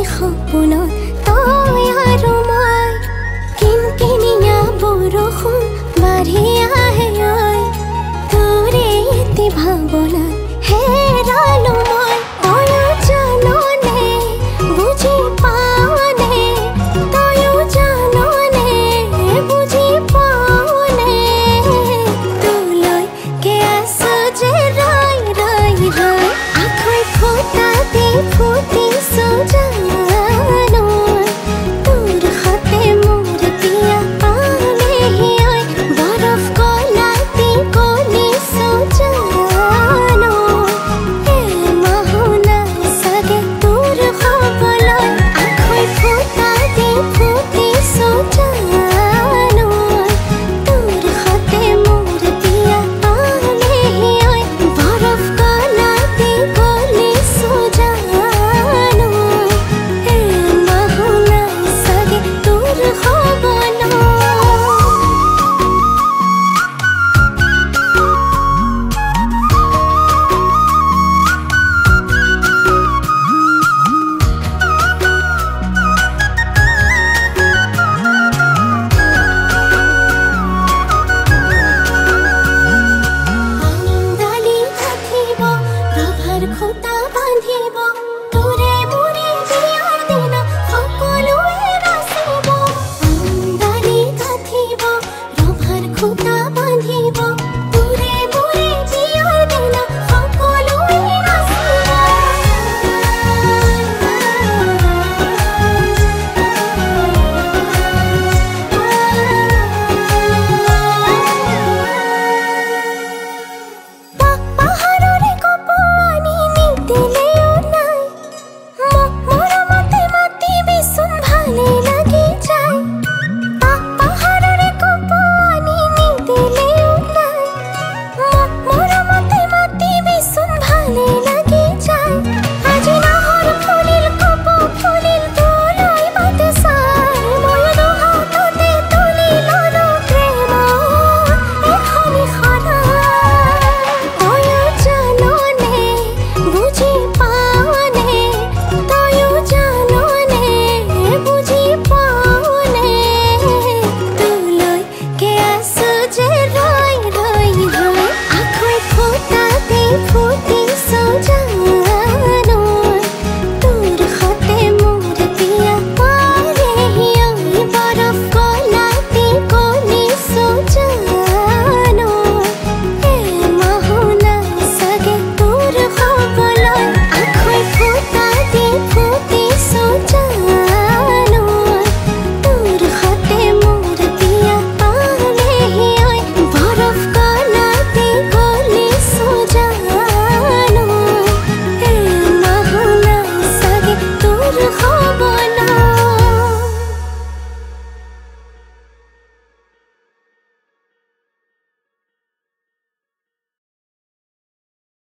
সপোনত তই আৰু মই কিনকিনিয়া বৰষুণ বাঢ়ি আহে ঐ তোৰে এটি ভাৱনাত হেৰালো মই তয়ো জাননে বুজি পাৱনে তয়ো জাননে বুজি পাৱনে তোলৈ কে আছো যে ৰৈ ৰৈ ৰৈ আখৈ ফুটা দি ফুটিছো জানো তোৰ সতে মোৰ বিয়া পালেহি ঐ বৰফ গলাতি গলিছো জানো এমাহো নাই চাগে তোৰ হ'বলৈ আখৈ ফুটা দি ফুটিছো জানো তোৰ সতে মোৰ বিয়া পালেহি ঐ বৰফ গলাতি গলিছো জানো এমাহো নাই চাগে তোৰ হ'বলৈ ডালি কাটিব ৰভাৰ খুঁটা বান্ধিব